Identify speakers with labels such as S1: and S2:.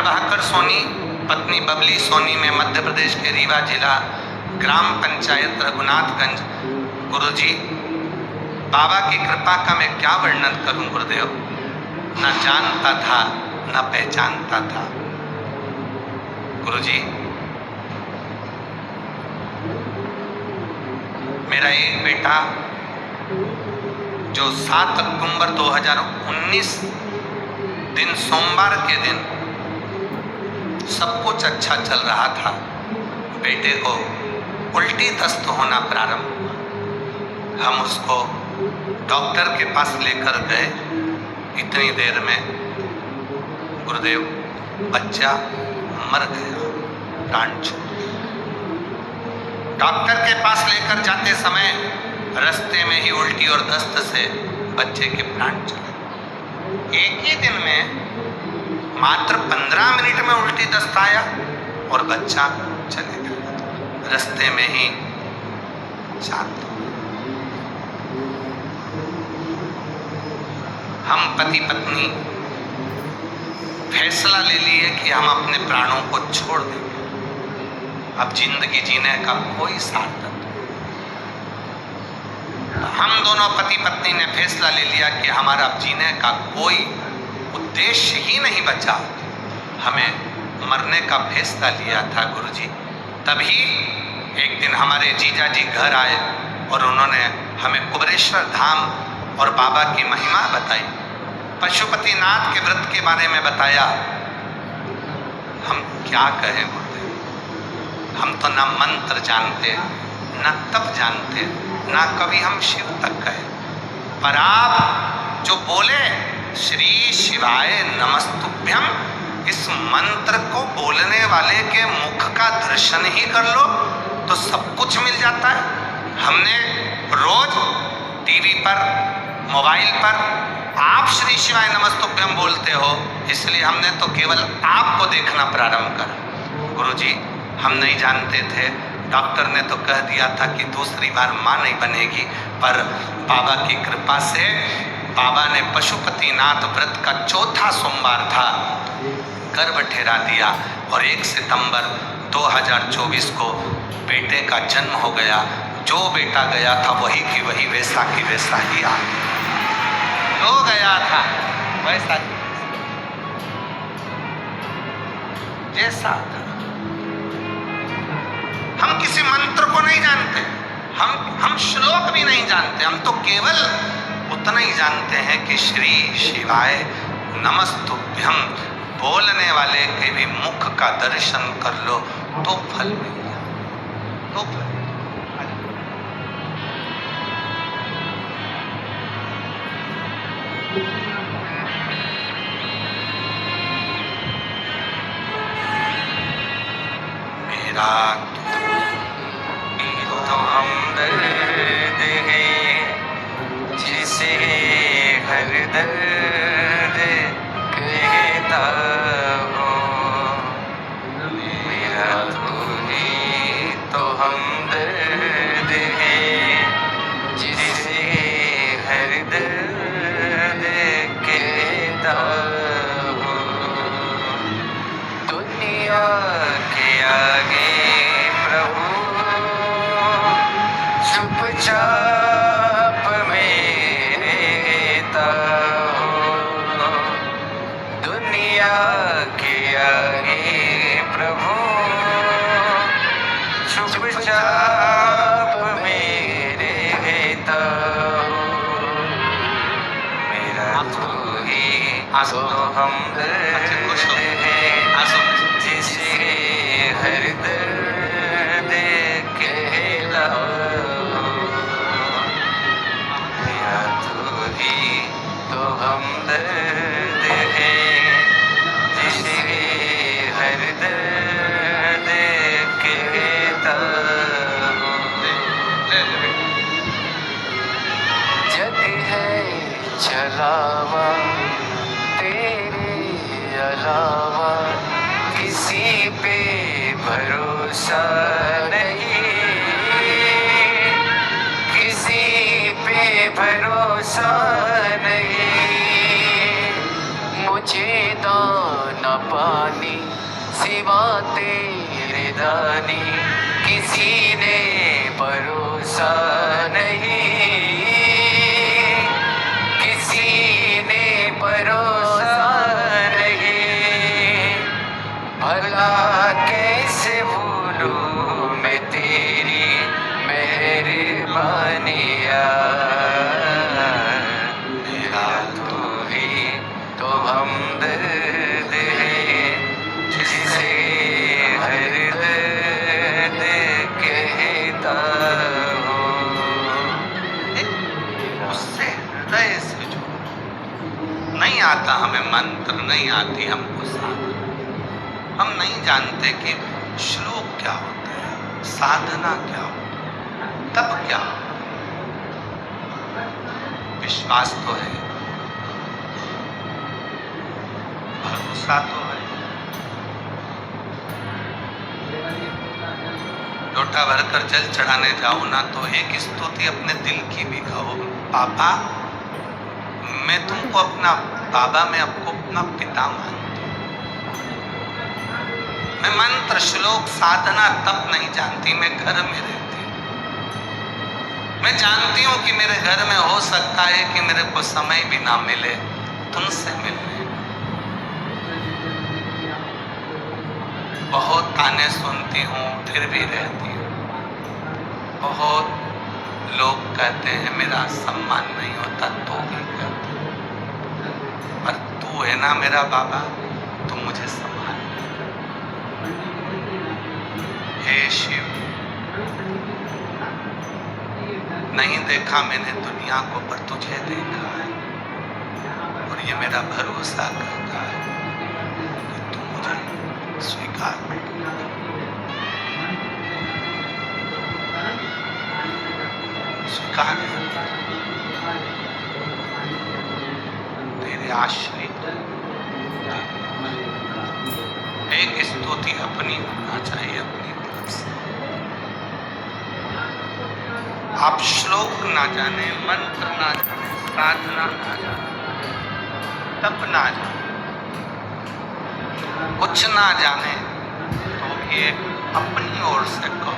S1: प्रभाकर सोनी पत्नी बबली सोनी में मध्य प्रदेश के रीवा जिला ग्राम पंचायत रघुनाथगंज। गुरुजी, बाबा की कृपा का मैं क्या वर्णन करूं गुरुदेव, न जानता था न पहचानता था। गुरुजी, मेरा एक बेटा जो 7 अक्टूबर 2019 दिन सोमवार के दिन सब कुछ अच्छा चल रहा था, बेटे को उल्टी दस्त होना प्रारंभ हुआ। हम उसको डॉक्टर के पास लेकर गए। इतनी देर में गुरुदेव बच्चा मर गया, प्राण छोड़ गया। डॉक्टर के पास लेकर जाते समय रास्ते में ही उल्टी और दस्त से बच्चे के प्राण चले। एक ही दिन में मात्र 15 मिनट में उल्टी दस्त आया और बच्चा चले गया, रास्ते में ही शांत हो गया। हम पति पत्नी फैसला ले लिए कि हम अपने प्राणों को छोड़ देंगे। अब जिंदगी जीने का कोई सार्थक नहीं। हम दोनों पति पत्नी ने फैसला ले लिया कि हमारा जीने का कोई उद्देश्य ही नहीं बचा। हमें मरने का फैसला लिया था गुरुजी। तभी एक दिन हमारे जीजा जी घर आए और उन्होंने हमें कुबरेश्वर धाम और बाबा की महिमा बताई, पशुपतिनाथ के व्रत के बारे में बताया। हम क्या कहें गुरुदेव, हम तो ना मंत्र जानते, ना तप जानते, ना कभी हम शिव तक कहे, पर आप जो बोले श्री शिवाय नमस्तुभ्यम, इस मंत्र को बोलने वाले के मुख का दर्शन ही कर लो तो सब कुछ मिल जाता है। हमने रोज टीवी पर, मोबाइल पर आप श्री शिवाय नमस्तुभ्यम बोलते हो, इसलिए हमने तो केवल आपको देखना प्रारंभ करा। गुरुजी, हम नहीं जानते थे। डॉक्टर ने तो कह दिया था कि दूसरी बार मां नहीं बनेगी, पर बाबा की कृपा से बाबा ने पशुपतिनाथ व्रत का चौथा सोमवार था, गर्भ ठहरा दिया और 1 सितंबर 2024 को बेटे का जन्म हो गया। जो बेटा गया था वही की वही, वैसा की वैसा ही आ गया। जो गया था वैसा जैसा था। हम किसी मंत्र को नहीं जानते, हम श्लोक भी नहीं जानते। हम तो केवल उतना ही जानते हैं कि श्री शिवाय नमस्तुभ्यम बोलने वाले के भी मुख का दर्शन कर लो तो फल मिल जाए, तो फल। मेरा
S2: तो हमदर्द है जिसे हर दर्द कहता हो, मेरा तो ही तो हमदर्द है जिसे हर दर्द कहता हो। दुनिया के आगे प्रभु चुपचाप में रहता हो। दुनिया के आगे प्रभु चुपचाप में रहता हो। मेरा तो ही तो हमदर्द है जिसे हर दर्द कहता हो। मेरा तो ही तो हमदर्द है जिसे हर दर्द कहता हो। जग है चलावा तेरे अलावा किसी पे भरोसा नहीं, किसी पे भरोसा नहीं। मुझे दाना पानी सिवा तेरे दानी किसी ने परोसा नहीं, किसी ने परोसा नहीं। भला कैसे भूलूं मैं तेरी मेहरबानियाँ, मेरा तू ही तो हमदर्द है जिसे हर दर्द कहता हूँ।
S1: उससे हृदय से जो नहीं आता हमें मंत्र, नहीं आती हमको साधना, हम नहीं जानते कि श्लोक क्या होता है, साधना क्या होता है, तब क्या होता है। विश्वास तो है, भरोसा तो है। लोटा भरकर जल चढ़ाने जाओ ना तो एक स्तुति अपने दिल की भी गाओ। पापा मैं तुमको अपना बाबा, मैं आपको अपना पिता मानती हूँ। मैं मंत्र श्लोक साधना तब नहीं जानती, मैं घर में रहती हूँ। मैं जानती हूँ कि मेरे घर में हो सकता है कि मेरे को समय भी ना मिले तुमसे मिलने। बहुत ताने सुनती हूँ फिर भी रहती हूँ। बहुत लोग कहते हैं मेरा सम्मान नहीं होता तो भी कहते हैं, पर तू है ना मेरा बाबा, तुम मुझे सम्मान दे। हे शिव, नहीं देखा मैंने दुनिया को पर तुझे देखा है, और ये मेरा भरोसा करता है कि तू मुझे स्वीकार कर। स्वीकार है तेरे आश्रित। एक स्तुति अपनी होना चाहिए अपनी तरफ से। आप श्लोक ना जाने, मंत्र ना जाने, साधना ना जाने, तप ना जाने, कुछ ना जाने तो भी एक अपनी ओर से कहो